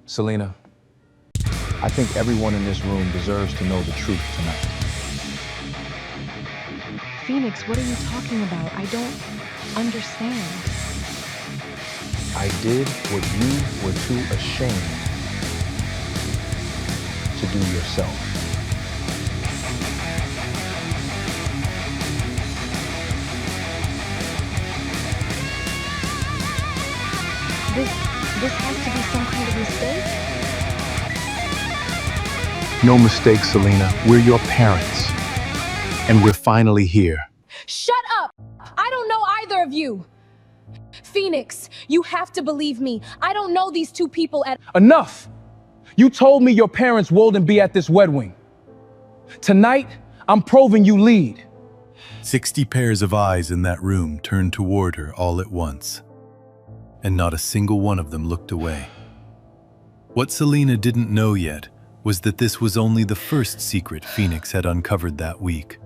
Selena, I think everyone in this room deserves to know the truth tonight. Phoenix, what are you talking about? I don't understand. I did what you were too ashamed to do yourself. This has to be some kind of mistake? No mistake, Selena. We're your parents. And we're finally here. Shut up! I don't know either of you! Phoenix, you have to believe me. I don't know these two people at— Enough! You told me your parents wouldn't be at this wedding. Tonight, I'm proving you lead. 60 pairs of eyes in that room turned toward her all at once, and not a single one of them looked away. What Selena didn't know yet was that this was only the first secret Phoenix had uncovered that week.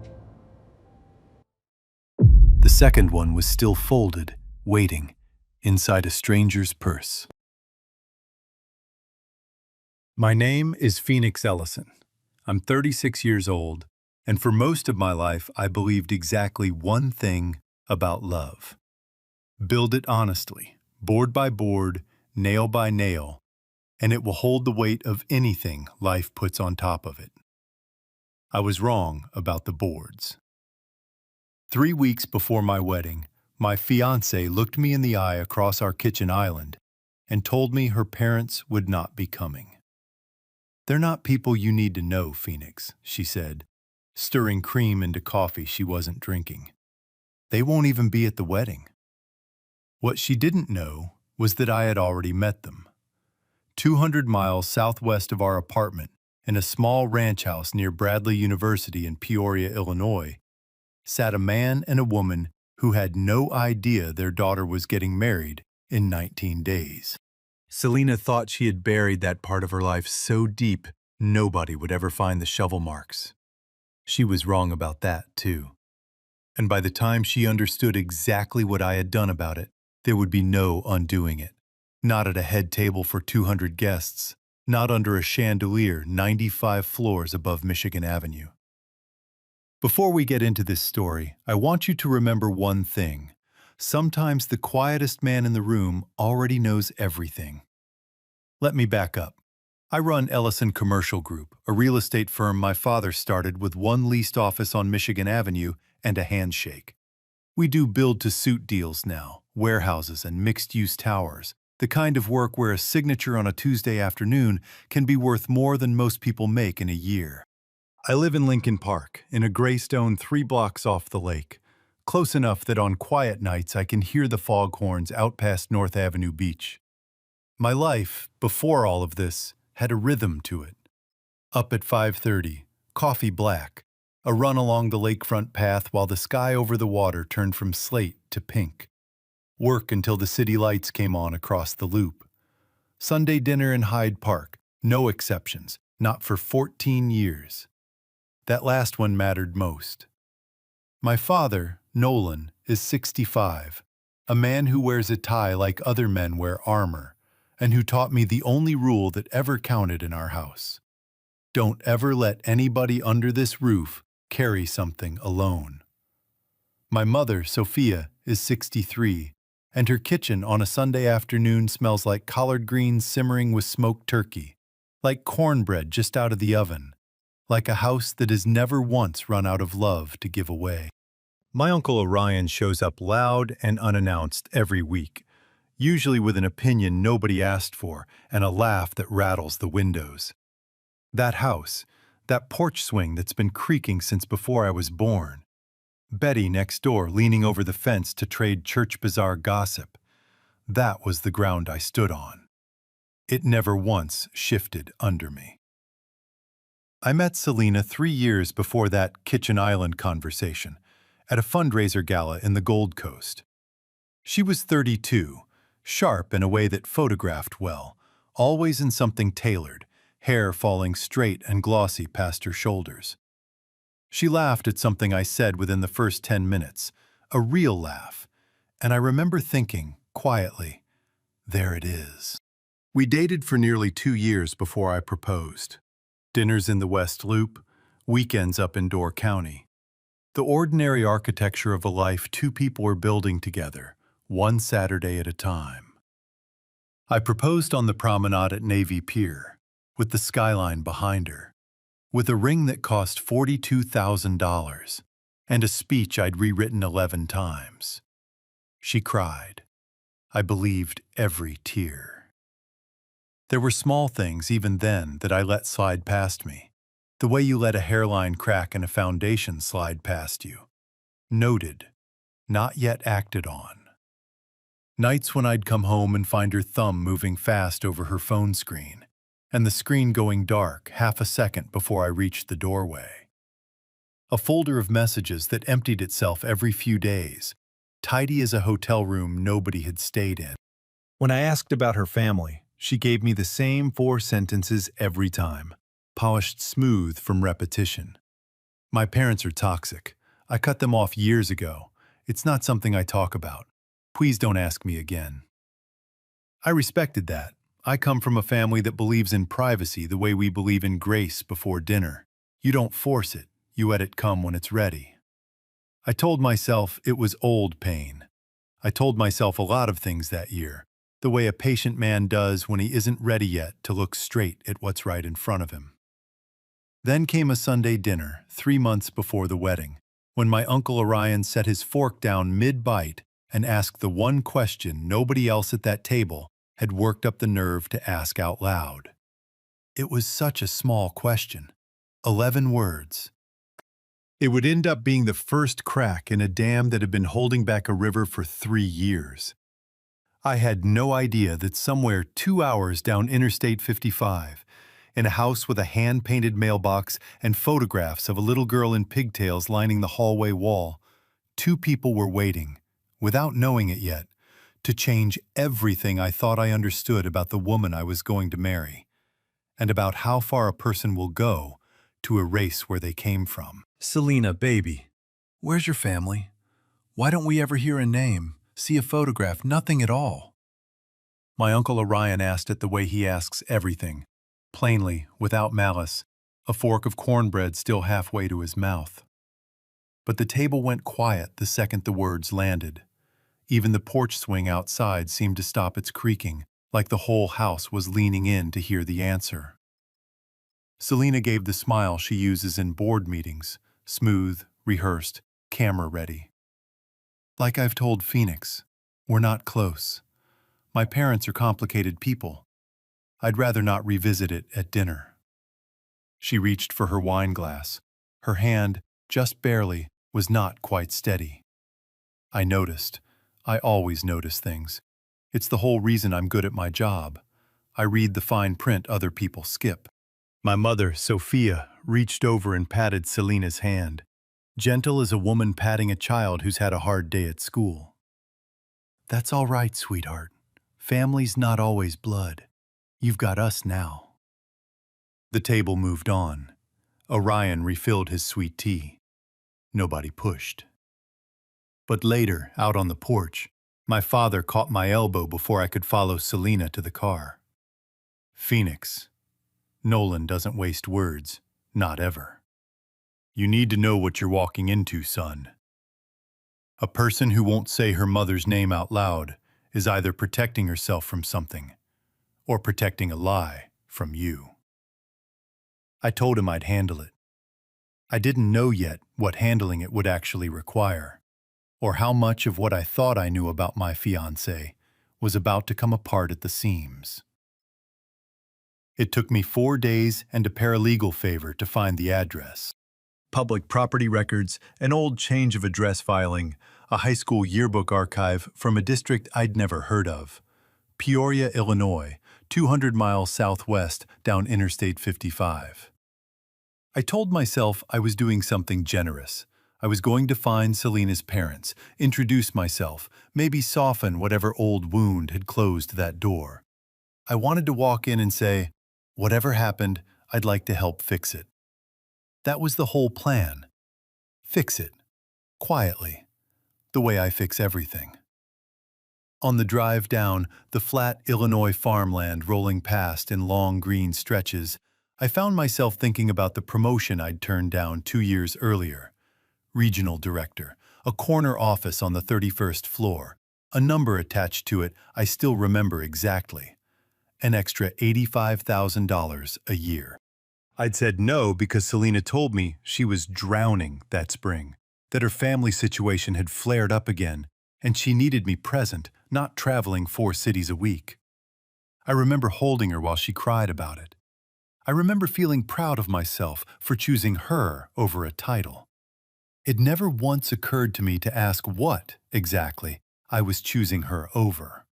The second one was still folded, waiting, inside a stranger's purse. My name is Phoenix Ellison. I'm 36 years old, and for most of my life I believed exactly one thing about love. Build it honestly, board by board, nail by nail, and it will hold the weight of anything life puts on top of it. I was wrong about the boards. 3 weeks before my wedding, my fiancée looked me in the eye across our kitchen island and told me her parents would not be coming. "They're not people you need to know, Phoenix," she said, stirring cream into coffee she wasn't drinking. "They won't even be at the wedding." What she didn't know was that I had already met them. 200 miles southwest of our apartment, in a small ranch house near Bradley University in Peoria, Illinois, sat a man and a woman who had no idea their daughter was getting married in 19 days. Selena thought she had buried that part of her life so deep nobody would ever find the shovel marks. She was wrong about that, too. And by the time she understood exactly what I had done about it, there would be no undoing it. Not at a head table for 200 guests, not under a chandelier 95 floors above Michigan Avenue. Before we get into this story, I want you to remember one thing. Sometimes the quietest man in the room already knows everything. Let me back up. I run Ellison Commercial Group, a real estate firm my father started with one leased office on Michigan Avenue and a handshake. We do build-to-suit deals now, warehouses and mixed-use towers, the kind of work where a signature on a Tuesday afternoon can be worth more than most people make in a year. I live in Lincoln Park, in a gray stone 3 blocks off the lake, close enough that on quiet nights I can hear the foghorns out past North Avenue Beach. My life, before all of this, had a rhythm to it. Up at 5:30, coffee black, a run along the lakefront path while the sky over the water turned from slate to pink. Work until the city lights came on across the loop. Sunday dinner in Hyde Park, no exceptions, not for 14 years. That last one mattered most. My father, Nolan, is 65, a man who wears a tie like other men wear armor, and who taught me the only rule that ever counted in our house. Don't ever let anybody under this roof carry something alone. My mother, Sophia, is 63, and her kitchen on a Sunday afternoon smells like collard greens simmering with smoked turkey, like cornbread just out of the oven, like a house that has never once run out of love to give away. My Uncle Orion shows up loud and unannounced every week, usually with an opinion nobody asked for and a laugh that rattles the windows. That house, that porch swing that's been creaking since before I was born. Betty next door leaning over the fence to trade church bazaar gossip. That was the ground I stood on. It never once shifted under me. I met Selena 3 years before that Kitchen Island conversation, at a fundraiser gala in the Gold Coast. She was 32, sharp in a way that photographed well, always in something tailored, hair falling straight and glossy past her shoulders. She laughed at something I said within the first 10 minutes, a real laugh, and I remember thinking, quietly, there it is. We dated for nearly 2 years before I proposed. Dinners in the West Loop, weekends up in Door County. The ordinary architecture of a life two people were building together, one Saturday at a time. I proposed on the promenade at Navy Pier, with the skyline behind her, with a ring that cost $42,000, and a speech I'd rewritten 11 times. She cried. I believed every tear. There were small things even then that I let slide past me, the way you let a hairline crack and a foundation slide past you. Noted, not yet acted on. Nights when I'd come home and find her thumb moving fast over her phone screen, and the screen going dark half a second before I reached the doorway. A folder of messages that emptied itself every few days, tidy as a hotel room nobody had stayed in. When I asked about her family, she gave me the same 4 sentences every time, polished smooth from repetition. My parents are toxic. I cut them off years ago. It's not something I talk about. Please don't ask me again. I respected that. I come from a family that believes in privacy the way we believe in grace before dinner. You don't force it, you let it come when it's ready. I told myself it was old pain. I told myself a lot of things that year, the way a patient man does when he isn't ready yet to look straight at what's right in front of him. Then came a Sunday dinner, 3 months before the wedding, when my Uncle Orion set his fork down mid-bite and asked the one question nobody else at that table had worked up the nerve to ask out loud. It was such a small question. 11 words. It would end up being the first crack in a dam that had been holding back a river for 3 years. I had no idea that somewhere 2 hours down Interstate 55, in a house with a hand-painted mailbox and photographs of a little girl in pigtails lining the hallway wall, 2 people were waiting, without knowing it yet, to change everything I thought I understood about the woman I was going to marry, and about how far a person will go to erase where they came from. Selena, baby, where's your family? Why don't we ever hear a name, see a photograph, nothing at all? My Uncle Orion asked it the way he asks everything, plainly, without malice, a fork of cornbread still halfway to his mouth. But the table went quiet the second the words landed. Even the porch swing outside seemed to stop its creaking, like the whole house was leaning in to hear the answer. Selena gave the smile she uses in board meetings, smooth, rehearsed, camera-ready. Like I've told Phoenix, we're not close. My parents are complicated people. I'd rather not revisit it at dinner. She reached for her wine glass. Her hand, just barely, was not quite steady. I noticed. I always notice things. It's the whole reason I'm good at my job. I read the fine print other people skip. My mother, Sophia, reached over and patted Selena's hand, gentle as a woman patting a child who's had a hard day at school. That's all right, sweetheart. Family's not always blood. You've got us now. The table moved on. Orion refilled his sweet tea. Nobody pushed. But later, out on the porch, my father caught my elbow before I could follow Selena to the car. Phoenix, Nolan doesn't waste words, not ever. You need to know what you're walking into, son. A person who won't say her mother's name out loud is either protecting herself from something or protecting a lie from you. I told him I'd handle it. I didn't know yet what handling it would actually require, or how much of what I thought I knew about my fiancée was about to come apart at the seams. It took me 4 days and a paralegal favor to find the address. Public property records, an old change of address filing, a high school yearbook archive from a district I'd never heard of. Peoria, Illinois, 200 miles southwest down Interstate 55. I told myself I was doing something generous. I was going to find Selena's parents, introduce myself, maybe soften whatever old wound had closed that door. I wanted to walk in and say, whatever happened, I'd like to help fix it. That was the whole plan. Fix it. Quietly. The way I fix everything. On the drive down, the flat Illinois farmland rolling past in long green stretches, I found myself thinking about the promotion I'd turned down 2 years earlier. Regional director, a corner office on the 31st floor, a number attached to it I still remember exactly. An extra $85,000 a year. I'd said no because Selena told me she was drowning that spring, that her family situation had flared up again, and she needed me present, not traveling 4 cities a week. I remember holding her while she cried about it. I remember feeling proud of myself for choosing her over a title. It never once occurred to me to ask what, exactly, I was choosing her over.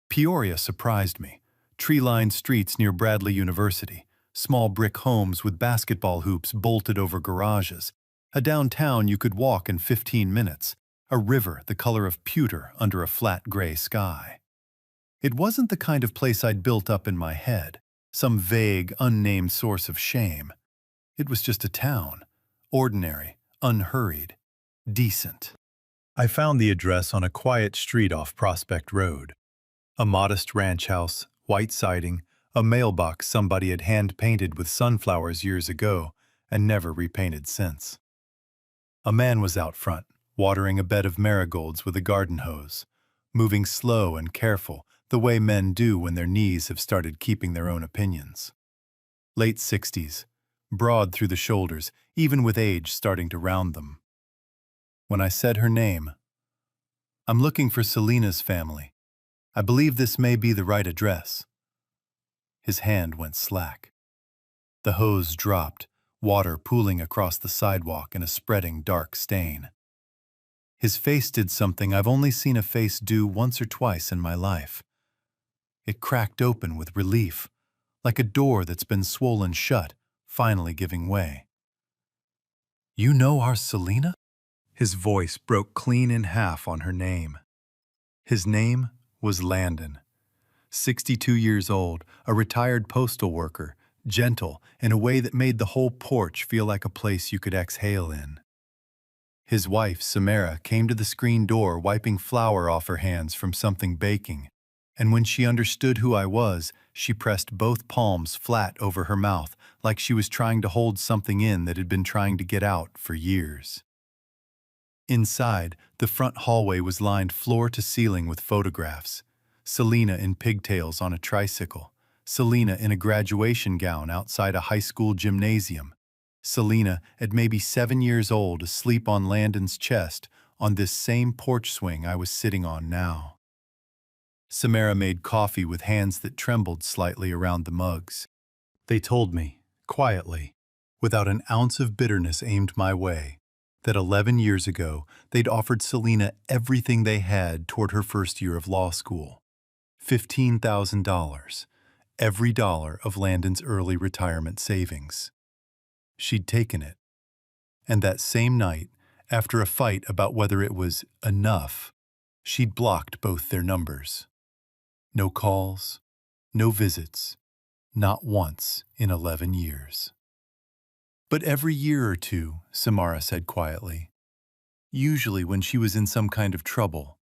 Peoria surprised me. Tree-lined streets near Bradley University, small brick homes with basketball hoops bolted over garages, a downtown you could walk in 15 minutes, a river the color of pewter under a flat gray sky. It wasn't the kind of place I'd built up in my head, some vague, unnamed source of shame. It was just a town, ordinary, unhurried, decent. I found the address on a quiet street off Prospect Road. A modest ranch house, white siding, a mailbox somebody had hand-painted with sunflowers years ago and never repainted since. A man was out front, watering a bed of marigolds with a garden hose, moving slow and careful, the way men do when their knees have started keeping their own opinions. Late 60s, broad through the shoulders, even with age starting to round them. When I said her name, "I'm looking for Selena's family. I believe this may be the right address." His hand went slack. The hose dropped, water pooling across the sidewalk in a spreading dark stain. His face did something I've only seen a face do once or twice in my life. It cracked open with relief, like a door that's been swollen shut, finally giving way. "You know our Selena?" His voice broke clean in half on her name. His name was Landon. 62 years old, a retired postal worker, gentle in a way that made the whole porch feel like a place you could exhale in. His wife, Samara, came to the screen door wiping flour off her hands from something baking, and when she understood who I was, she pressed both palms flat over her mouth like she was trying to hold something in that had been trying to get out for years. Inside, the front hallway was lined floor to ceiling with photographs. Selena in pigtails on a tricycle, Selena in a graduation gown outside a high school gymnasium, Selena at maybe 7 years old asleep on Landon's chest on this same porch swing I was sitting on now. Samara made coffee with hands that trembled slightly around the mugs. They told me, quietly, without an ounce of bitterness aimed my way, that 11 years ago they'd offered Selena everything they had toward her first year of law school. $15,000, every dollar of Landon's early retirement savings. She'd taken it. And that same night, after a fight about whether it was enough, she'd blocked both their numbers. No calls, no visits, not once in 11 years. But every year or two, Samara said quietly, usually when she was in some kind of trouble,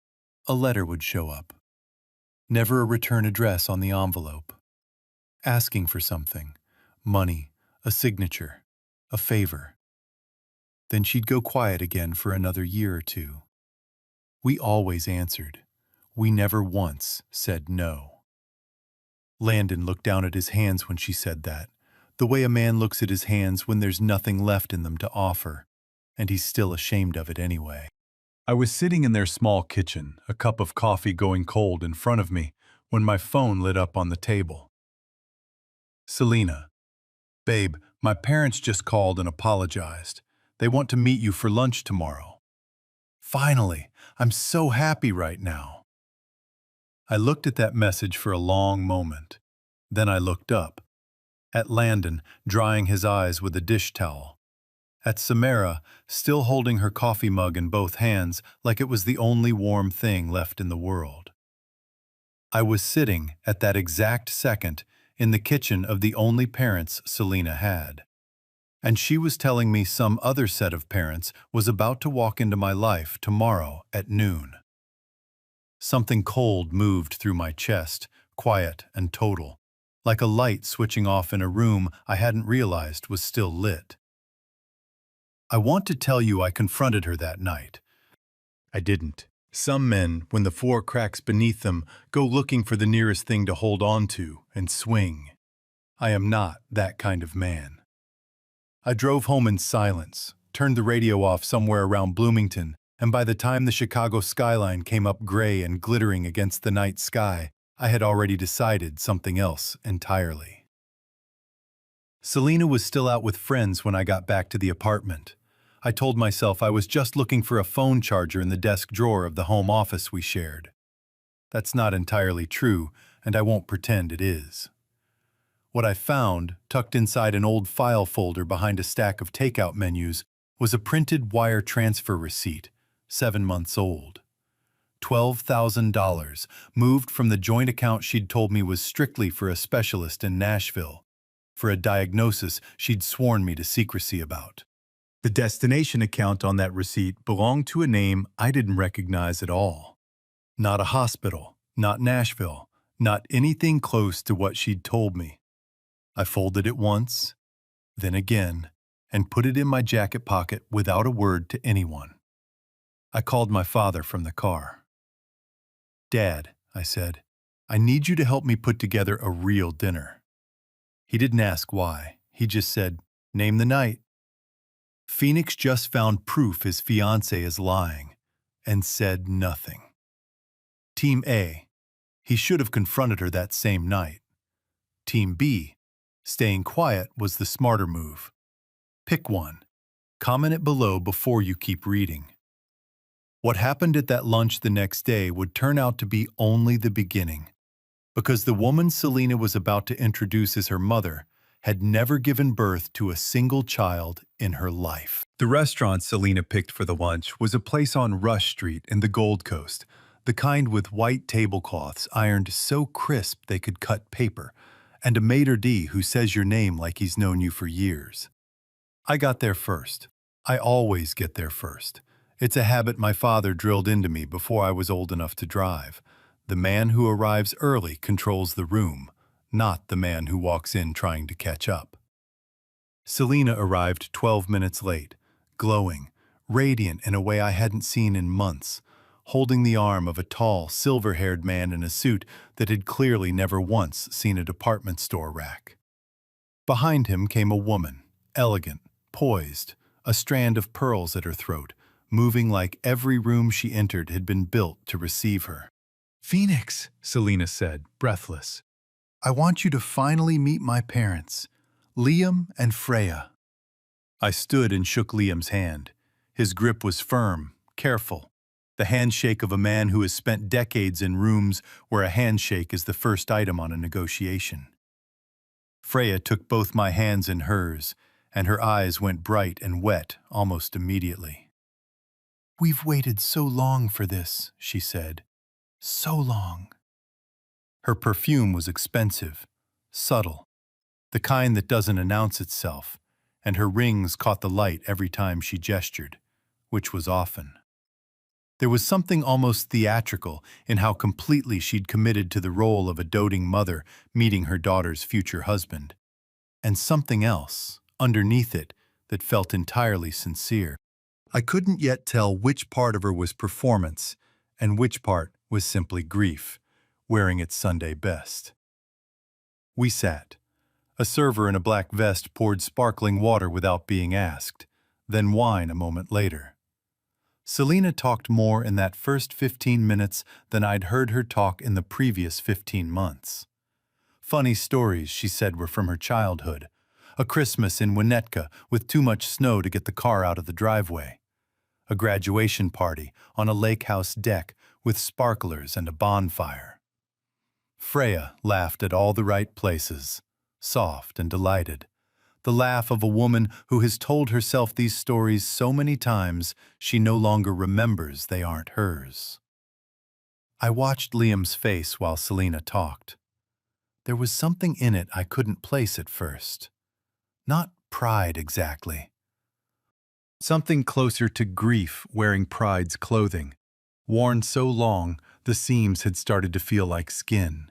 a letter would show up. Never a return address on the envelope. Asking for something, money, a signature, a favor. Then she'd go quiet again for another year or two. We always answered. We never once said no. Landon looked down at his hands when she said that, the way a man looks at his hands when there's nothing left in them to offer, and he's still ashamed of it anyway. I was sitting in their small kitchen, a cup of coffee going cold in front of me, when my phone lit up on the table. Selena. "Babe, my parents just called and apologized. They want to meet you for lunch tomorrow." Finally, I'm so happy right now. I looked at that message for a long moment. Then I looked up. At Landon, drying his eyes with a dish towel. At Samara, still holding her coffee mug in both hands like it was the only warm thing left in the world. I was sitting, at that exact second, in the kitchen of the only parents Selena had. And she was telling me some other set of parents was about to walk into my life tomorrow at noon. Something cold moved through my chest, quiet and total, like a light switching off in a room I hadn't realized was still lit. I want to tell you I confronted her that night. I didn't. Some men, when the floor cracks beneath them, go looking for the nearest thing to hold on to and swing. I am not that kind of man. I drove home in silence, turned the radio off somewhere around Bloomington, and by the time the Chicago skyline came up gray and glittering against the night sky, I had already decided something else entirely. Selena was still out with friends when I got back to the apartment. I told myself I was just looking for a phone charger in the desk drawer of the home office we shared. That's not entirely true, and I won't pretend it is. What I found, tucked inside an old file folder behind a stack of takeout menus, was a printed wire transfer receipt, 7 months old. $12,000, moved from the joint account she'd told me was strictly for a specialist in Nashville, for a diagnosis she'd sworn me to secrecy about. The destination account on that receipt belonged to a name I didn't recognize at all. Not a hospital, not Nashville, not anything close to what she'd told me. I folded it once, then again, and put it in my jacket pocket without a word to anyone. I called my father from the car. "Dad," I said, "I need you to help me put together a real dinner." He didn't ask why. He just said, "Name the night." Phoenix just found proof his fiancée is lying, and said nothing. Team A, he should have confronted her that same night. Team B, staying quiet was the smarter move. Pick one. Comment it below before you keep reading. What happened at that lunch the next day would turn out to be only the beginning, because the woman Selena was about to introduce as her mother had never given birth to a single child in her life. The restaurant Selena picked for the lunch was a place on Rush Street in the Gold Coast, the kind with white tablecloths ironed so crisp they could cut paper, and a maitre d' who says your name like he's known you for years. I got there first. I always get there first. It's a habit my father drilled into me before I was old enough to drive. The man who arrives early controls the room, not the man who walks in trying to catch up. Selena arrived 12 minutes late, glowing, radiant in a way I hadn't seen in months, holding the arm of a tall, silver-haired man in a suit that had clearly never once seen a department store rack. Behind him came a woman, elegant, poised, a strand of pearls at her throat, moving like every room she entered had been built to receive her. "Phoenix," Selena said, breathless. "I want you to finally meet my parents, Liam and Freya." I stood and shook Liam's hand. His grip was firm, careful, the handshake of a man who has spent decades in rooms where a handshake is the first item on a negotiation. Freya took both my hands in hers, and her eyes went bright and wet almost immediately. "We've waited so long for this," she said. "So long." Her perfume was expensive, subtle, the kind that doesn't announce itself, and her rings caught the light every time she gestured, which was often. There was something almost theatrical in how completely she'd committed to the role of a doting mother meeting her daughter's future husband, and something else, underneath it, that felt entirely sincere. I couldn't yet tell which part of her was performance and which part was simply grief, wearing its Sunday best. We sat. A server in a black vest poured sparkling water without being asked, then wine a moment later. Selena talked more in that first 15 minutes than I'd heard her talk in the previous 15 months. Funny stories, she said, were from her childhood. A Christmas in Winnetka with too much snow to get the car out of the driveway. A graduation party on a lake house deck with sparklers and a bonfire. Freya laughed at all the right places, soft and delighted. The laugh of a woman who has told herself these stories so many times she no longer remembers they aren't hers. I watched Liam's face while Selena talked. There was something in it I couldn't place at first. Not pride exactly. Something closer to grief wearing pride's clothing, worn so long The seams had started to feel like skin.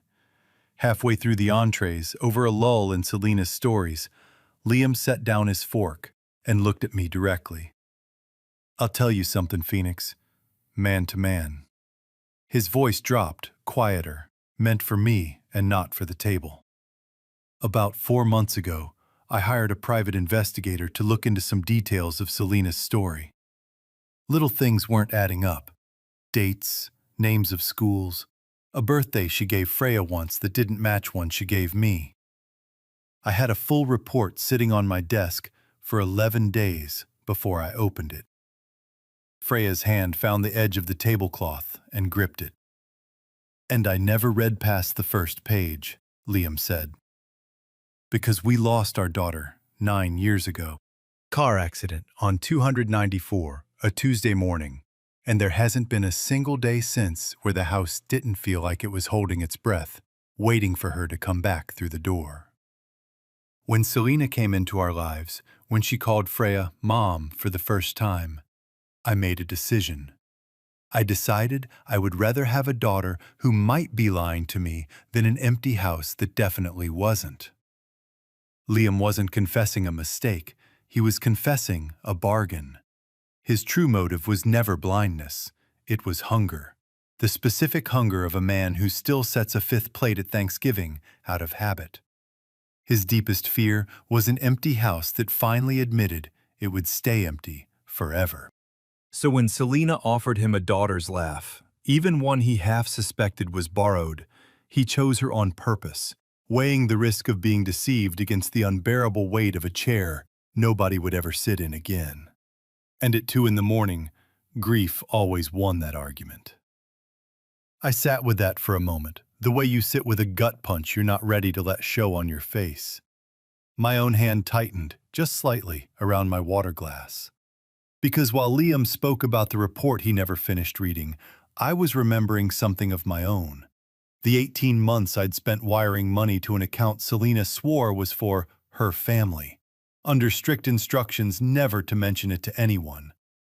Halfway through the entrees, over a lull in Selena's stories, Liam set down his fork and looked at me directly. "I'll tell you something, Phoenix. Man to man." His voice dropped, quieter, meant for me and not for the table. "About 4 months ago, I hired a private investigator to look into some details of Selena's story. Little things weren't adding up. Dates, names of schools, a birthday she gave Freya once that didn't match one she gave me. I had a full report sitting on my desk for 11 days before I opened it." Freya's hand found the edge of the tablecloth and gripped it. "And I never read past the first page," Liam said. "Because we lost our daughter 9 years ago. Car accident on 294, a Tuesday morning, and there hasn't been a single day since where the house didn't feel like it was holding its breath, waiting for her to come back through the door. When Selena came into our lives, when she called Freya Mom for the first time, I made a decision. I decided I would rather have a daughter who might be lying to me than an empty house that definitely wasn't." Liam wasn't confessing a mistake, he was confessing a bargain. His true motive was never blindness, it was hunger. The specific hunger of a man who still sets a 5th plate at Thanksgiving out of habit. His deepest fear was an empty house that finally admitted it would stay empty forever. So when Selena offered him a daughter's laugh, even one he half suspected was borrowed, he chose her on purpose, weighing the risk of being deceived against the unbearable weight of a chair nobody would ever sit in again. And at 2 in the morning, grief always won that argument. I sat with that for a moment, the way you sit with a gut punch you're not ready to let show on your face. My own hand tightened, just slightly, around my water glass. Because while Liam spoke about the report he never finished reading, I was remembering something of my own. The 18 months I'd spent wiring money to an account Selena swore was for her family, under strict instructions never to mention it to anyone,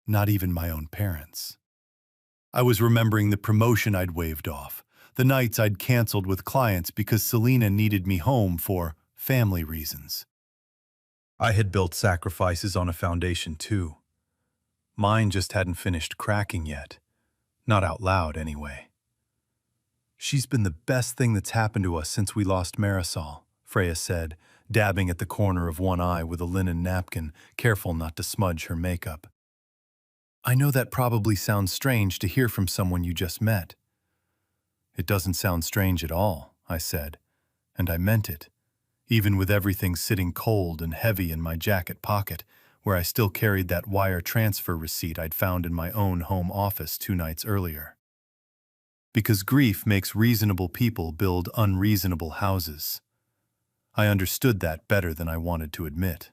not even my own parents. I was remembering the promotion I'd waved off, the nights I'd canceled with clients because Selena needed me home for family reasons. I had built sacrifices on a foundation too. Mine just hadn't finished cracking yet. Not out loud, anyway. "She's been the best thing that's happened to us since we lost Marisol," Freya said, dabbing at the corner of one eye with a linen napkin, careful not to smudge her makeup. "I know that probably sounds strange to hear from someone you just met." "It doesn't sound strange at all," I said, and I meant it, even with everything sitting cold and heavy in my jacket pocket, where I still carried that wire transfer receipt I'd found in my own home office 2 nights earlier. Because grief makes reasonable people build unreasonable houses. I understood that better than I wanted to admit.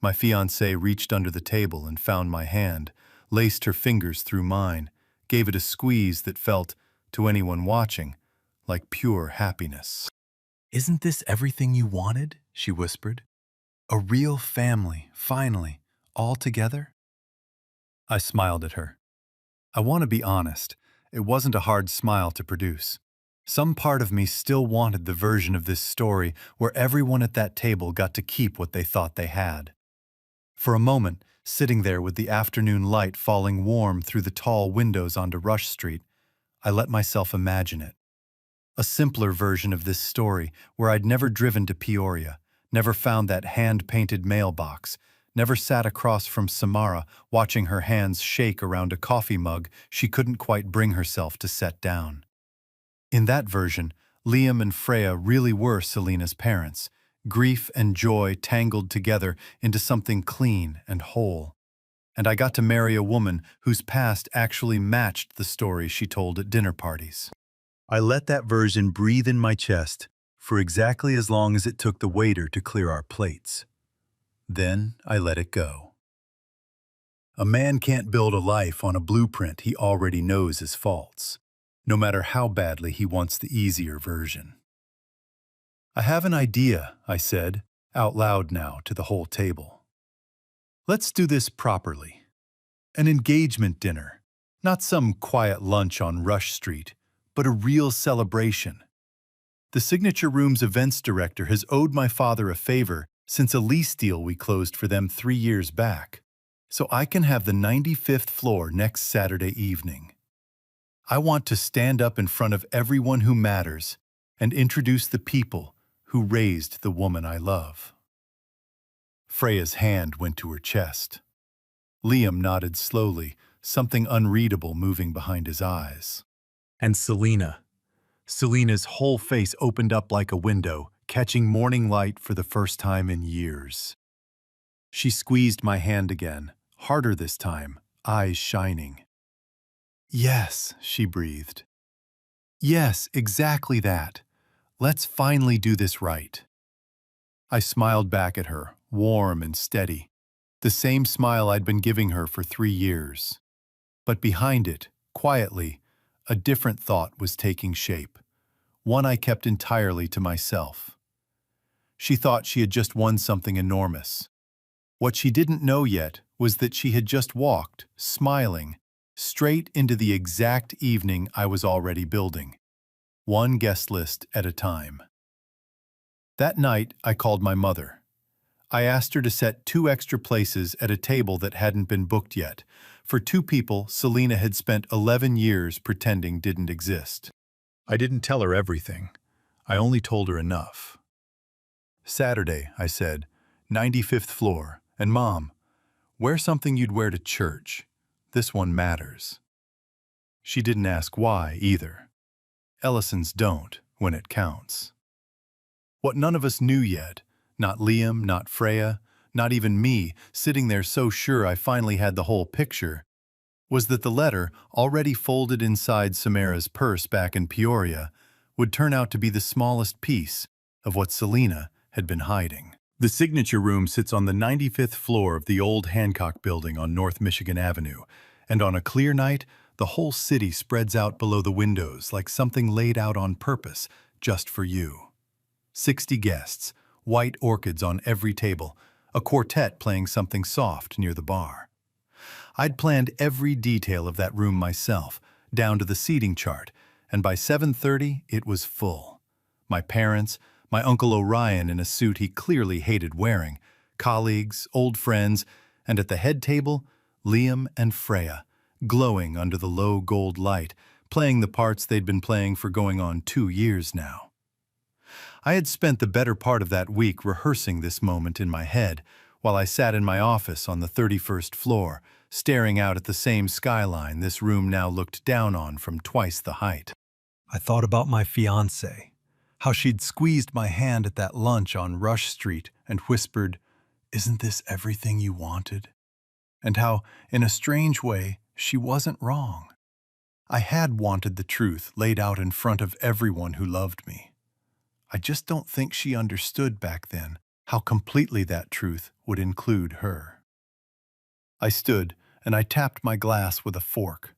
My fiancée reached under the table and found my hand, laced her fingers through mine, gave it a squeeze that felt, to anyone watching, like pure happiness. "Isn't this everything you wanted?" she whispered. "A real family, finally, all together?" I smiled at her. I want to be honest, it wasn't a hard smile to produce. Some part of me still wanted the version of this story where everyone at that table got to keep what they thought they had. For a moment, sitting there with the afternoon light falling warm through the tall windows onto Rush Street, I let myself imagine it. A simpler version of this story where I'd never driven to Peoria, never found that hand-painted mailbox, never sat across from Samara watching her hands shake around a coffee mug she couldn't quite bring herself to set down. In that version, Liam and Freya really were Selena's parents, grief and joy tangled together into something clean and whole. And I got to marry a woman whose past actually matched the stories she told at dinner parties. I let that version breathe in my chest for exactly as long as it took the waiter to clear our plates. Then I let it go. A man can't build a life on a blueprint he already knows is false, no matter how badly he wants the easier version. "I have an idea," I said, out loud now to the whole table. "Let's do this properly. An engagement dinner. Not some quiet lunch on Rush Street, but a real celebration. The Signature Room's events director has owed my father a favor since a lease deal we closed for them 3 years back, so I can have the 95th floor next Saturday evening. I want to stand up in front of everyone who matters and introduce the people who raised the woman I love. Freya's hand went to her chest. Liam nodded slowly, something unreadable moving behind his eyes. And Selena's whole face opened up like a window, catching morning light for the first time in years. She squeezed my hand again, harder this time, eyes shining. "Yes," she breathed. "Yes, exactly that. Let's finally do this right." I smiled back at her, warm and steady, the same smile I'd been giving her for 3 years. But behind it, quietly, a different thought was taking shape, one I kept entirely to myself. She thought she had just won something enormous. What she didn't know yet was that she had just walked, smiling, straight into the exact evening I was already building, one guest list at a time. That night, I called my mother. I asked her to set 2 extra places at a table that hadn't been booked yet, for 2 people Selena had spent 11 years pretending didn't exist. I didn't tell her everything. I only told her enough. "Saturday," I said, "95th floor, and Mom, wear something you'd wear to church. This one matters." She didn't ask why, either. Ellisons don't, when it counts. What none of us knew yet, not Liam, not Freya, not even me, sitting there so sure I finally had the whole picture, was that the letter, already folded inside Samara's purse back in Peoria, would turn out to be the smallest piece of what Selena had been hiding. The Signature Room sits on the 95th floor of the old Hancock Building on North Michigan Avenue, and on a clear night, the whole city spreads out below the windows like something laid out on purpose just for you. 60 guests, white orchids on every table, a quartet playing something soft near the bar. I'd planned every detail of that room myself, down to the seating chart, and by 7:30 it was full. My parents, my Uncle Orion in a suit he clearly hated wearing, colleagues, old friends, and at the head table, Liam and Freya, glowing under the low gold light, playing the parts they'd been playing for going on 2 years now. I had spent the better part of that week rehearsing this moment in my head, while I sat in my office on the 31st floor, staring out at the same skyline this room now looked down on from twice the height. I thought about my fiancée, how she'd squeezed my hand at that lunch on Rush Street and whispered, "Isn't this everything you wanted?" And how, in a strange way, she wasn't wrong. I had wanted the truth laid out in front of everyone who loved me. I just don't think she understood back then how completely that truth would include her. I stood and I tapped my glass with a fork.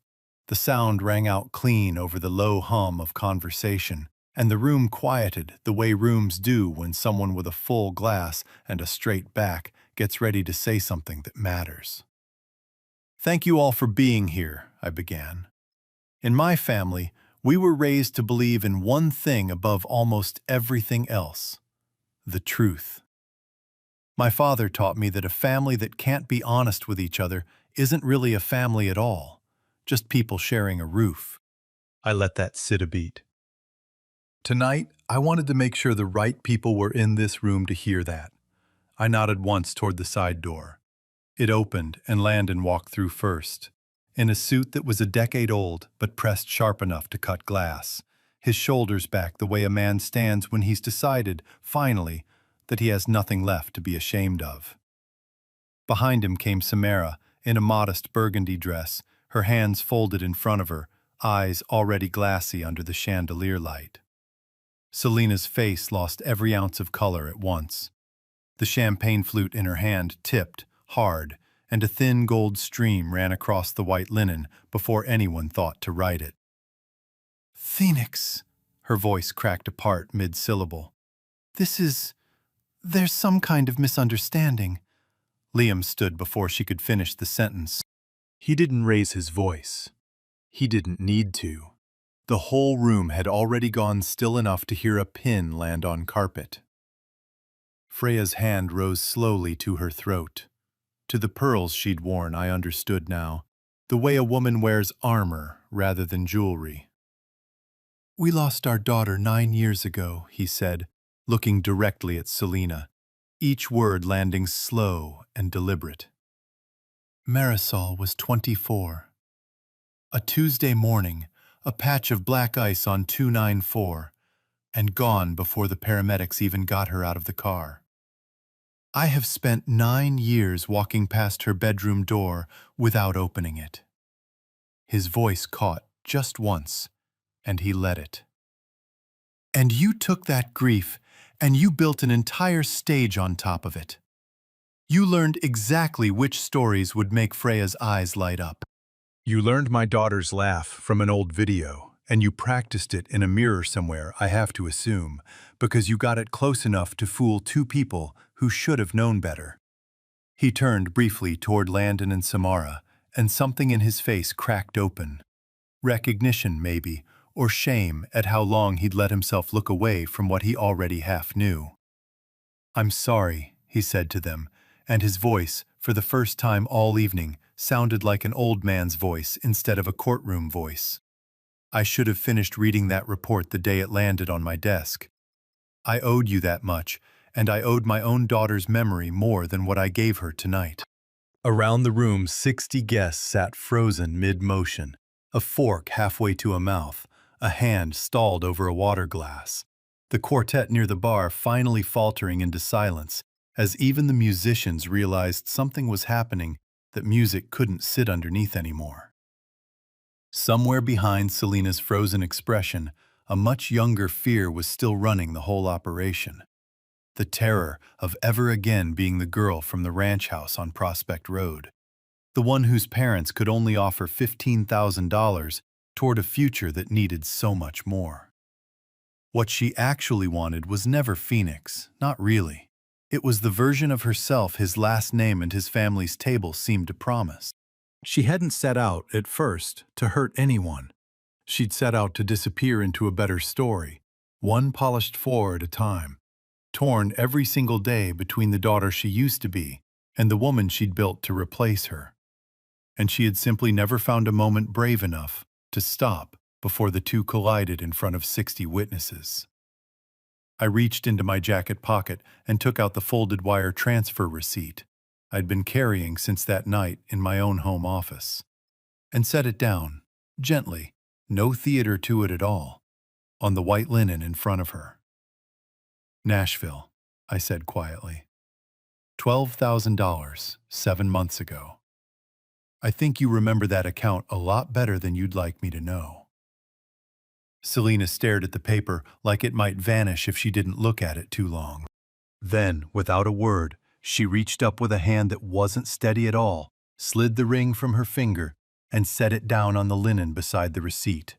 The sound rang out clean over the low hum of conversation, and the room quieted the way rooms do when someone with a full glass and a straight back gets ready to say something that matters. "Thank you all for being here," I began. "In my family, we were raised to believe in one thing above almost everything else: the truth. My father taught me that a family that can't be honest with each other isn't really a family at all, just people sharing a roof." I let that sit a beat. Tonight, I wanted to make sure the right people were in this room to hear that. I nodded once toward the side door. It opened, and Landon walked through first, in a suit that was a decade old but pressed sharp enough to cut glass, his shoulders back the way a man stands when he's decided, finally, that he has nothing left to be ashamed of. Behind him came Samara, in a modest burgundy dress, her hands folded in front of her, eyes already glassy under the chandelier light. Selena's face lost every ounce of color at once. The champagne flute in her hand tipped, hard, and a thin gold stream ran across the white linen before anyone thought to write it. "Phoenix," her voice cracked apart mid-syllable. "There's some kind of misunderstanding." Liam stood before she could finish the sentence. He didn't raise his voice. He didn't need to. The whole room had already gone still enough to hear a pin land on carpet. Freya's hand rose slowly to her throat. To the pearls she'd worn, I understood now, the way a woman wears armor rather than jewelry. "We lost our daughter 9 years ago," he said, looking directly at Selena, each word landing slow and deliberate. Marisol was 24. A Tuesday morning, a patch of black ice on 294, and gone before the paramedics even got her out of the car. I have spent 9 years walking past her bedroom door without opening it. His voice caught just once, and he let it. "And you took that grief, and you built an entire stage on top of it. You learned exactly which stories would make Freya's eyes light up. You learned my daughter's laugh from an old video, and you practiced it in a mirror somewhere, I have to assume, because you got it close enough to fool 2 people who should have known better." He turned briefly toward Landon and Samara, and something in his face cracked open. Recognition, maybe, or shame at how long he'd let himself look away from what he already half knew. "I'm sorry," he said to them, and his voice, for the first time all evening, sounded like an old man's voice instead of a courtroom voice. "I should have finished reading that report the day it landed on my desk. I owed you that much, and I owed my own daughter's memory more than what I gave her tonight." Around the room, 60 guests sat frozen mid-motion, a fork halfway to a mouth, a hand stalled over a water glass. The quartet near the bar finally faltering into silence, as even the musicians realized something was happening that music couldn't sit underneath anymore. Somewhere behind Selena's frozen expression, a much younger fear was still running the whole operation. The terror of ever again being the girl from the ranch house on Prospect Road, the one whose parents could only offer $15,000 toward a future that needed so much more. What she actually wanted was never Phoenix, not really. It was the version of herself his last name and his family's table seemed to promise. She hadn't set out, at first, to hurt anyone. She'd set out to disappear into a better story, one polished floor at a time, torn every single day between the daughter she used to be and the woman she'd built to replace her. And she had simply never found a moment brave enough to stop before the two collided in front of 60 witnesses. I reached into my jacket pocket and took out the folded wire transfer receipt I'd been carrying since that night in my own home office, and set it down, gently, no theater to it at all, on the white linen in front of her. "Nashville," I said quietly. $12,000, 7 months ago. I think you remember that account a lot better than you'd like me to know." Selena stared at the paper like it might vanish if she didn't look at it too long. Then, without a word, she reached up with a hand that wasn't steady at all, slid the ring from her finger, and set it down on the linen beside the receipt.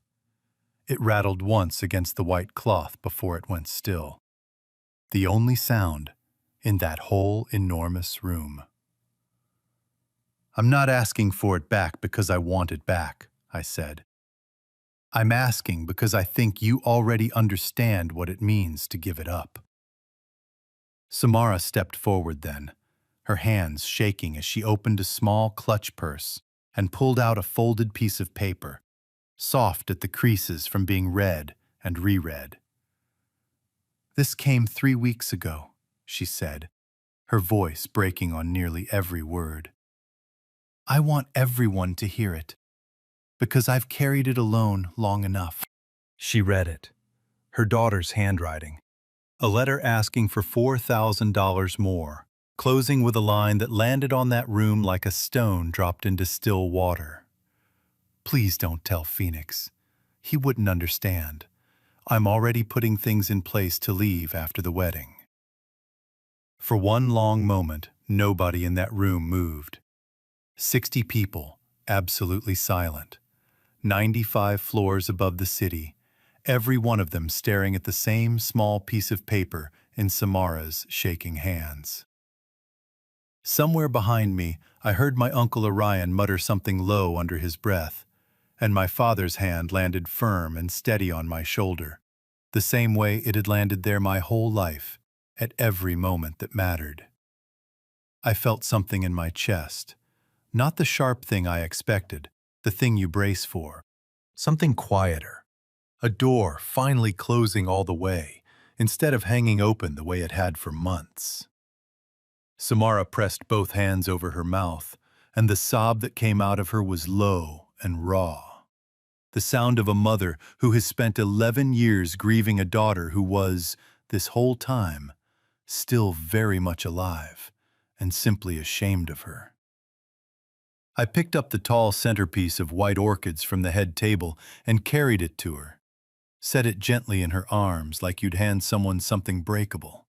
It rattled once against the white cloth before it went still. The only sound in that whole enormous room. "I'm not asking for it back because I want it back," I said. "I'm asking because I think you already understand what it means to give it up." Samara stepped forward then, her hands shaking as she opened a small clutch purse and pulled out a folded piece of paper, soft at the creases from being read and reread. "This came 3 weeks ago," she said, her voice breaking on nearly every word. "I want everyone to hear it, because I've carried it alone long enough." She read it, her daughter's handwriting. A letter asking for $4,000 more, closing with a line that landed on that room like a stone dropped into still water. "Please don't tell Phoenix. He wouldn't understand. I'm already putting things in place to leave after the wedding." For one long moment, nobody in that room moved. 60 people, absolutely silent. 95 floors above the city, every one of them staring at the same small piece of paper in Samara's shaking hands. Somewhere behind me, I heard my Uncle Orion mutter something low under his breath, and my father's hand landed firm and steady on my shoulder, the same way it had landed there my whole life, at every moment that mattered. I felt something in my chest, not the sharp thing I expected, the thing you brace for. Something quieter. A door finally closing all the way, instead of hanging open the way it had for months. Samara pressed both hands over her mouth, and the sob that came out of her was low and raw. The sound of a mother who has spent 11 years grieving a daughter who was, this whole time, still very much alive and simply ashamed of her. I picked up the tall centerpiece of white orchids from the head table and carried it to her, set it gently in her arms like you'd hand someone something breakable.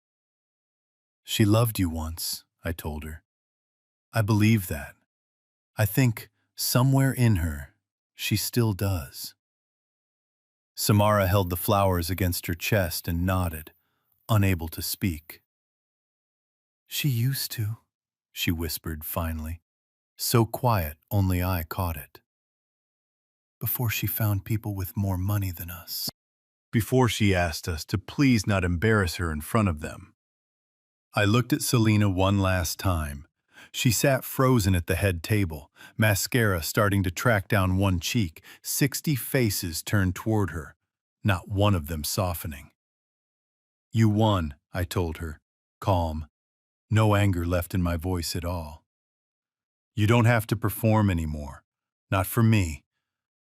She loved you once, I told her. I believe that. I think, somewhere in her, she still does. Samara held the flowers against her chest and nodded, unable to speak. She used to, she whispered finally, so quiet only I caught it. Before she found people with more money than us. Before she asked us to please not embarrass her in front of them. I looked at Selena one last time. She sat frozen at the head table, mascara starting to track down one cheek, 60 faces turned toward her, not one of them softening. You won, I told her, calm, no anger left in my voice at all. You don't have to perform anymore, not for me,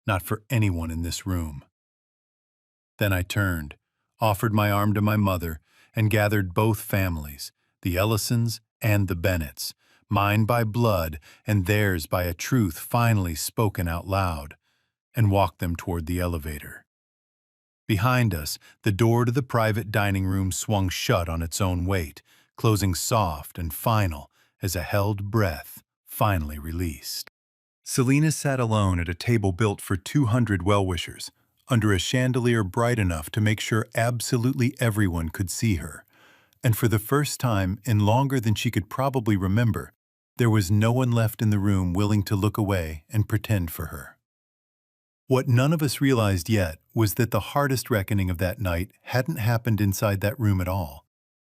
not for anyone in this room. Then I turned, offered my arm to my mother, and gathered both families, the Ellisons and the Bennetts, mine by blood and theirs by a truth finally spoken out loud, and walked them toward the elevator. Behind us, the door to the private dining room swung shut on its own weight, closing soft and final as a held breath finally released. Selena sat alone at a table built for 200 well-wishers, under a chandelier bright enough to make sure absolutely everyone could see her. And for the first time in longer than she could probably remember, there was no one left in the room willing to look away and pretend for her. What none of us realized yet was that the hardest reckoning of that night hadn't happened inside that room at all.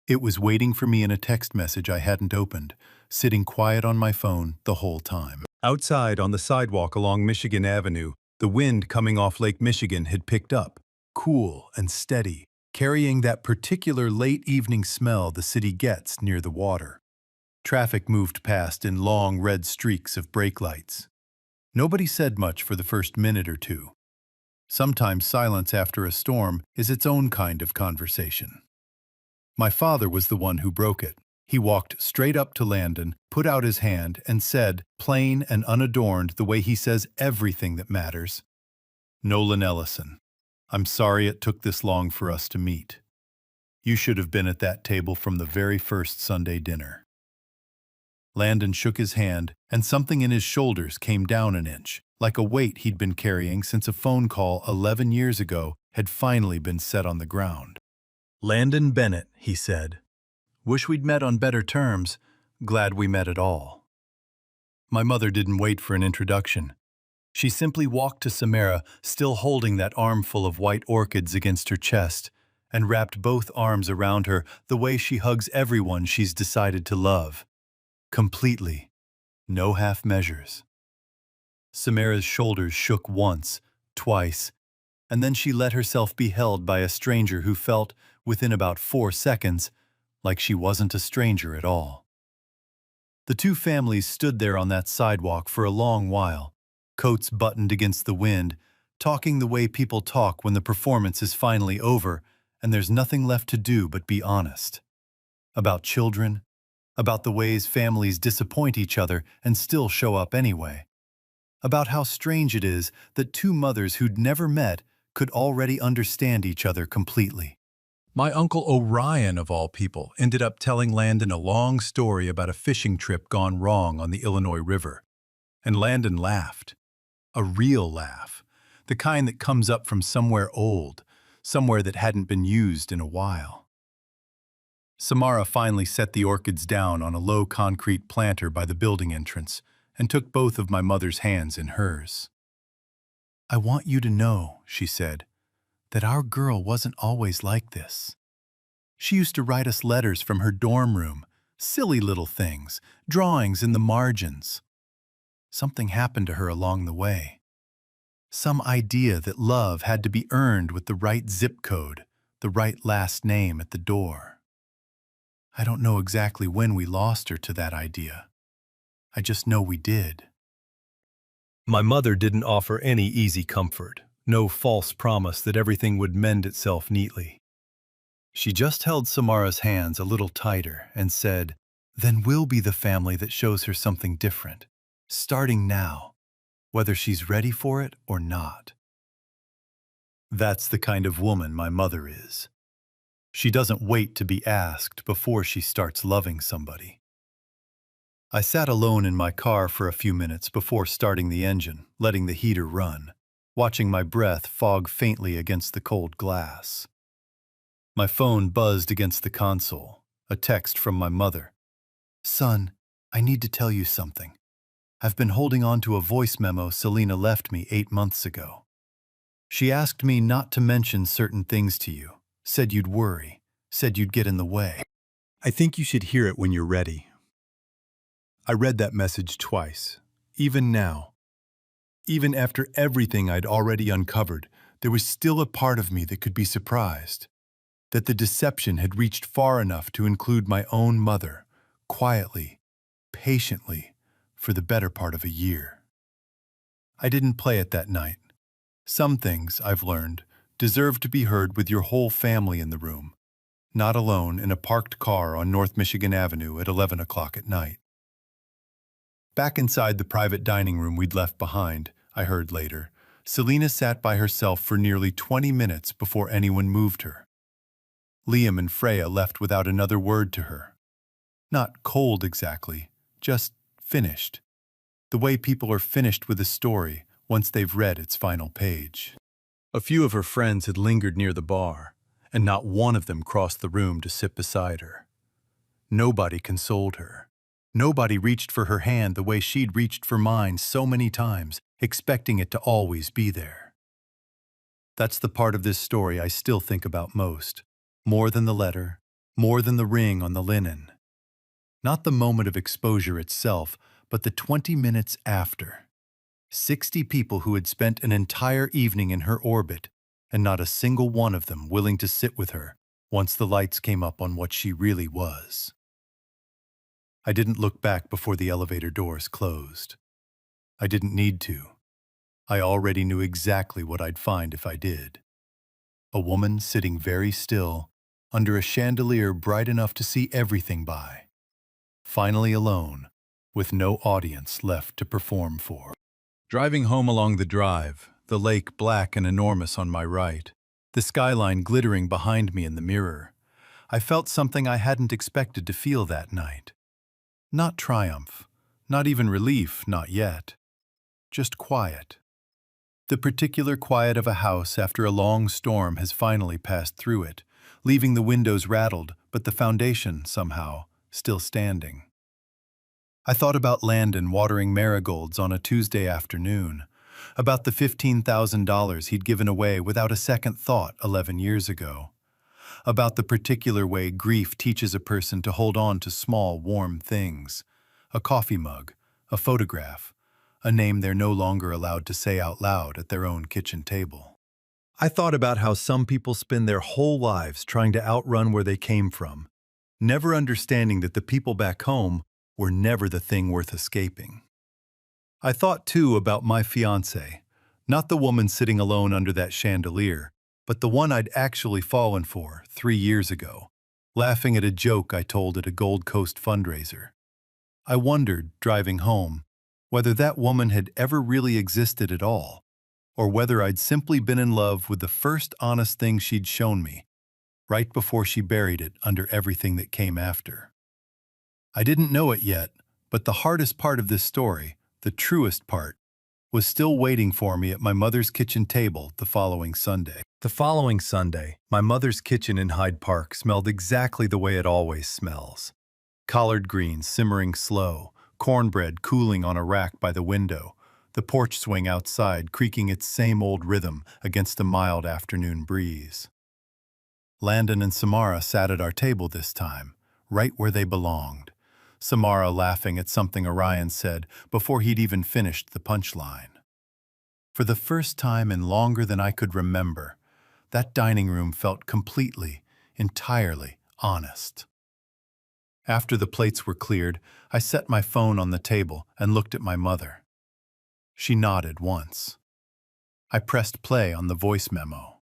It was waiting for me in a text message I hadn't opened, sitting quiet on my phone the whole time. Outside on the sidewalk along Michigan Avenue, the wind coming off Lake Michigan had picked up, cool and steady, carrying that particular late evening smell the city gets near the water. Traffic moved past in long red streaks of brake lights. Nobody said much for the first minute or two. Sometimes silence after a storm is its own kind of conversation. My father was the one who broke it. He walked straight up to Landon, put out his hand, and said, plain and unadorned the way he says everything that matters, "Nolan Ellison, I'm sorry it took this long for us to meet. You should have been at that table from the very first Sunday dinner." Landon shook his hand, and something in his shoulders came down an inch, like a weight he'd been carrying since a phone call 11 years ago had finally been set on the ground. "Landon Bennett," he said. "Wish we'd met on better terms. Glad we met at all." My mother didn't wait for an introduction. She simply walked to Samara, still holding that armful of white orchids against her chest, and wrapped both arms around her the way she hugs everyone she's decided to love. Completely. No half measures. Samara's shoulders shook once, twice, and then she let herself be held by a stranger who felt, within about 4 seconds, like she wasn't a stranger at all. The two families stood there on that sidewalk for a long while, coats buttoned against the wind, talking the way people talk when the performance is finally over and there's nothing left to do but be honest. About children, about the ways families disappoint each other and still show up anyway. About how strange it is that two mothers who'd never met could already understand each other completely. My Uncle Orion, of all people, ended up telling Landon a long story about a fishing trip gone wrong on the Illinois River. And Landon laughed. A real laugh. The kind that comes up from somewhere old, somewhere that hadn't been used in a while. Samara finally set the orchids down on a low concrete planter by the building entrance and took both of my mother's hands in hers. "I want you to know," she said, "that our girl wasn't always like this. She used to write us letters from her dorm room, silly little things, drawings in the margins. Something happened to her along the way. Some idea that love had to be earned with the right zip code, the right last name at the door. I don't know exactly when we lost her to that idea. I just know we did." My mother didn't offer any easy comfort, no false promise that everything would mend itself neatly. She just held Samara's hands a little tighter and said, "Then we'll be the family that shows her something different, starting now, whether she's ready for it or not." That's the kind of woman my mother is. She doesn't wait to be asked before she starts loving somebody. I sat alone in my car for a few minutes before starting the engine, letting the heater run, watching my breath fog faintly against the cold glass. My phone buzzed against the console, a text from my mother. "Son, I need to tell you something. I've been holding on to a voice memo Selena left me 8 months ago. She asked me not to mention certain things to you, said you'd worry, said you'd get in the way. I think you should hear it when you're ready." I read that message twice. Even now, even after everything I'd already uncovered, there was still a part of me that could be surprised. That the deception had reached far enough to include my own mother, quietly, patiently, for the better part of a year. I didn't play it that night. Some things, I've learned, deserve to be heard with your whole family in the room, not alone in a parked car on North Michigan Avenue at 11 o'clock at night. Back inside the private dining room we'd left behind, I heard later, Selena sat by herself for nearly 20 minutes before anyone moved her. Liam and Freya left without another word to her. Not cold exactly, just finished. The way people are finished with a story once they've read its final page. A few of her friends had lingered near the bar, and not one of them crossed the room to sit beside her. Nobody consoled her. Nobody reached for her hand the way she'd reached for mine so many times, expecting it to always be there. That's the part of this story I still think about most, more than the letter, more than the ring on the linen. Not the moment of exposure itself, but the 20 minutes after. 60 people who had spent an entire evening in her orbit, and not a single one of them willing to sit with her once the lights came up on what she really was. I didn't look back before the elevator doors closed. I didn't need to. I already knew exactly what I'd find if I did. A woman sitting very still, under a chandelier bright enough to see everything by. Finally alone, with no audience left to perform for. Driving home along the drive, the lake black and enormous on my right, the skyline glittering behind me in the mirror, I felt something I hadn't expected to feel that night. Not triumph, not even relief, not yet. Just quiet. The particular quiet of a house after a long storm has finally passed through it, leaving the windows rattled, but the foundation, somehow, still standing. I thought about Landon watering marigolds on a Tuesday afternoon, about the $15,000 he'd given away without a second thought 11 years ago, about the particular way grief teaches a person to hold on to small, warm things, a coffee mug, a photograph, a name they're no longer allowed to say out loud at their own kitchen table. I thought about how some people spend their whole lives trying to outrun where they came from, never understanding that the people back home were never the thing worth escaping. I thought, too, about my fiancée, not the woman sitting alone under that chandelier, but the one I'd actually fallen for 3 years ago, laughing at a joke I told at a Gold Coast fundraiser. I wondered, driving home, whether that woman had ever really existed at all, or whether I'd simply been in love with the first honest thing she'd shown me, right before she buried it under everything that came after. I didn't know it yet, but the hardest part of this story, the truest part, was still waiting for me at my mother's kitchen table the following Sunday. The following Sunday, my mother's kitchen in Hyde Park smelled exactly the way it always smells. Collard greens simmering slow, cornbread cooling on a rack by the window, the porch swing outside creaking its same old rhythm against a mild afternoon breeze. Landon and Samara sat at our table this time, right where they belonged, Samara laughing at something Orion said before he'd even finished the punchline. For the first time in longer than I could remember, that dining room felt completely, entirely honest. After the plates were cleared, I set my phone on the table and looked at my mother. She nodded once. I pressed play on the voice memo.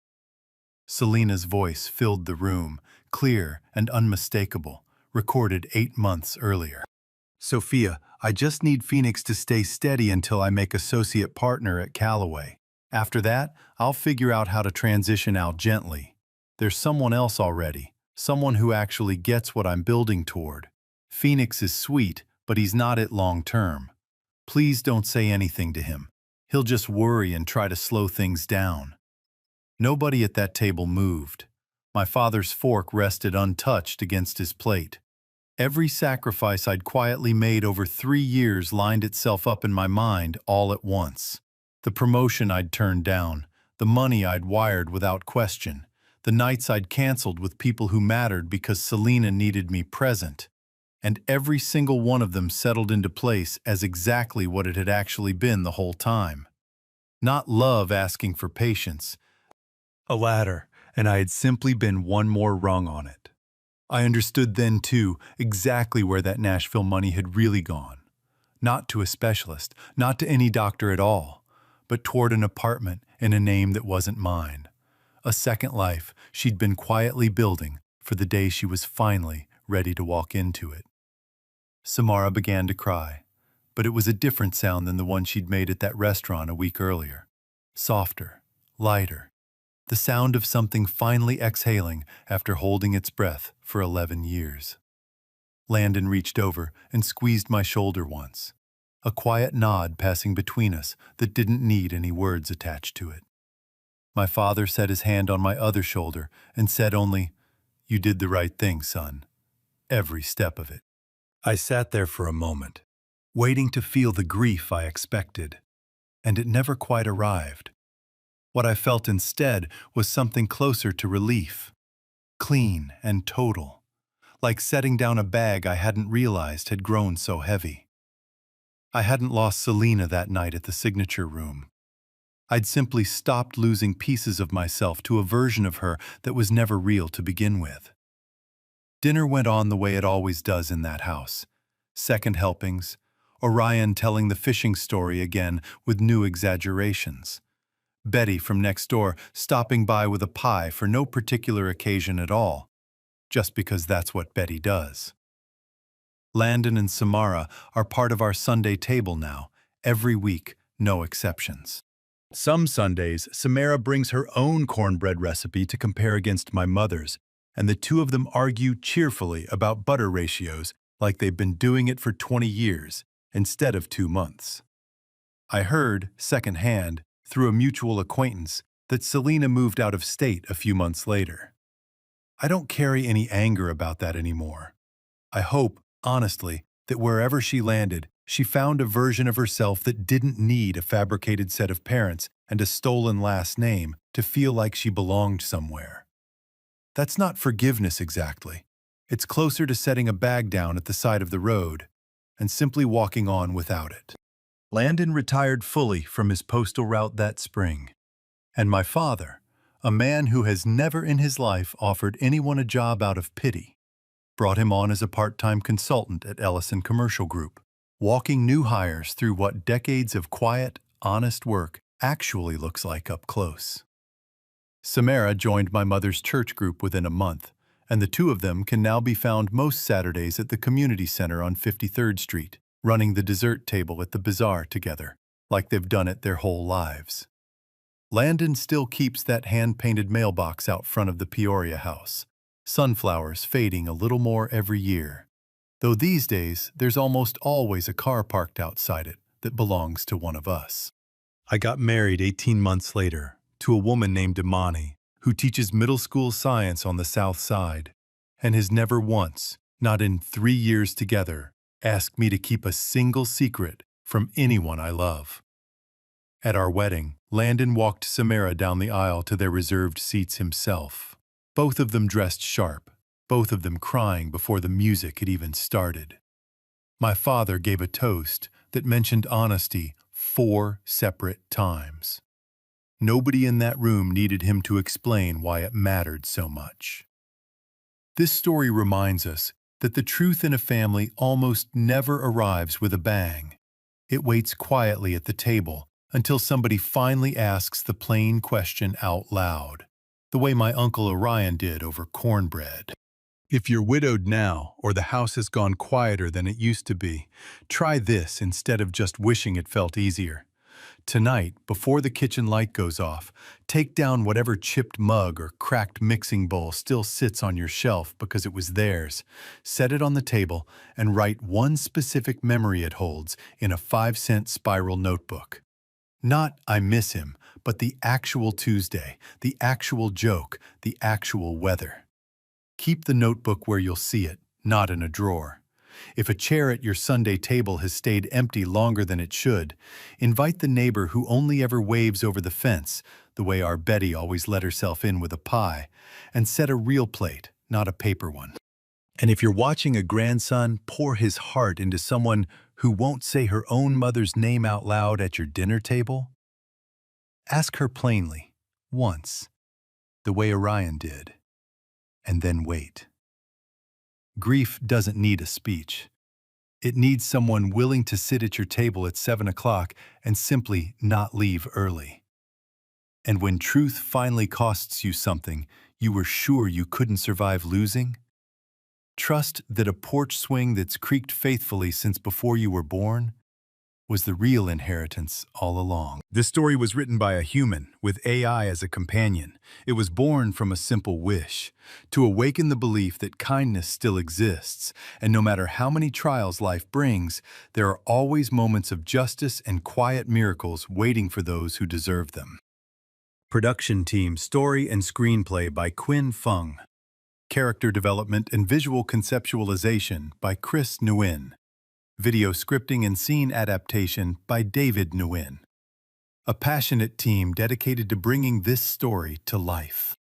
Selena's voice filled the room, clear and unmistakable, recorded 8 months earlier. Sophia, I just need Phoenix to stay steady until I make associate partner at Callaway. After that, I'll figure out how to transition out gently. There's someone else already, someone who actually gets what I'm building toward. Phoenix is sweet, but he's not it long term. Please don't say anything to him. He'll just worry and try to slow things down. Nobody at that table moved. My father's fork rested untouched against his plate. Every sacrifice I'd quietly made over 3 years lined itself up in my mind all at once. The promotion I'd turned down, the money I'd wired without question, the nights I'd canceled with people who mattered because Selena needed me present. And every single one of them settled into place as exactly what it had actually been the whole time. Not love asking for patience. A ladder, and I had simply been one more rung on it. I understood then, too, exactly where that Nashville money had really gone. Not to a specialist, not to any doctor at all, but toward an apartment in a name that wasn't mine. A second life she'd been quietly building for the day she was finally ready to walk into it. Samara began to cry, but it was a different sound than the one she'd made at that restaurant a week earlier. Softer, lighter, the sound of something finally exhaling after holding its breath for 11 years. Landon reached over and squeezed my shoulder once, a quiet nod passing between us that didn't need any words attached to it. My father set his hand on my other shoulder and said only, "You did the right thing, son. Every step of it." I sat there for a moment, waiting to feel the grief I expected, and it never quite arrived. What I felt instead was something closer to relief, clean and total, like setting down a bag I hadn't realized had grown so heavy. I hadn't lost Selena that night at the signature room. I'd simply stopped losing pieces of myself to a version of her that was never real to begin with. Dinner went on the way it always does in that house. Second helpings, Orion telling the fishing story again with new exaggerations. Betty from next door stopping by with a pie for no particular occasion at all, just because that's what Betty does. Landon and Samara are part of our Sunday table now, every week, no exceptions. Some Sundays, Samara brings her own cornbread recipe to compare against my mother's, and the two of them argue cheerfully about butter ratios like they've been doing it for 20 years instead of 2 months. I heard, secondhand, through a mutual acquaintance, that Selena moved out of state a few months later. I don't carry any anger about that anymore. I hope, honestly, that wherever she landed, she found a version of herself that didn't need a fabricated set of parents and a stolen last name to feel like she belonged somewhere. That's not forgiveness exactly. It's closer to setting a bag down at the side of the road and simply walking on without it. Landon retired fully from his postal route that spring. And my father, a man who has never in his life offered anyone a job out of pity, brought him on as a part-time consultant at Ellison Commercial Group, walking new hires through what decades of quiet, honest work actually looks like up close. Samara joined my mother's church group within a month, and the two of them can now be found most Saturdays at the community center on 53rd Street, running the dessert table at the bazaar together, like they've done it their whole lives. Landon still keeps that hand-painted mailbox out front of the Peoria house, sunflowers fading a little more every year, though these days there's almost always a car parked outside it that belongs to one of us. I got married 18 months later to a woman named Imani, who teaches middle school science on the South Side, and has never once, not in 3 years together, asked me to keep a single secret from anyone I love. At our wedding, Landon walked Samara down the aisle to their reserved seats himself. Both of them dressed sharp, both of them crying before the music had even started. My father gave a toast that mentioned honesty 4 separate times. Nobody in that room needed him to explain why it mattered so much. This story reminds us that the truth in a family almost never arrives with a bang. It waits quietly at the table until somebody finally asks the plain question out loud, the way my Uncle Orion did over cornbread. If you're widowed now, or the house has gone quieter than it used to be, try this instead of just wishing it felt easier. Tonight, before the kitchen light goes off, take down whatever chipped mug or cracked mixing bowl still sits on your shelf because it was theirs, set it on the table, and write one specific memory it holds in a 5-cent spiral notebook. Not "I miss him," but the actual Tuesday, the actual joke, the actual weather. Keep the notebook where you'll see it, not in a drawer. If a chair at your Sunday table has stayed empty longer than it should, invite the neighbor who only ever waves over the fence, the way our Betty always let herself in with a pie, and set a real plate, not a paper one. And if you're watching a grandson pour his heart into someone who won't say her own mother's name out loud at your dinner table, ask her plainly, once, the way Orion did, and then wait. Grief doesn't need a speech. It needs someone willing to sit at your table at 7 o'clock and simply not leave early. And when truth finally costs you something you were sure you couldn't survive losing, trust that a porch swing that's creaked faithfully since before you were born was the real inheritance all along. This story was written by a human, with AI as a companion. It was born from a simple wish, to awaken the belief that kindness still exists, and no matter how many trials life brings, there are always moments of justice and quiet miracles waiting for those who deserve them. Production team, story and screenplay by Quinn Fung. Character development and visual conceptualization by Chris Nguyen. Video scripting and scene adaptation by David Nguyen. A passionate team dedicated to bringing this story to life.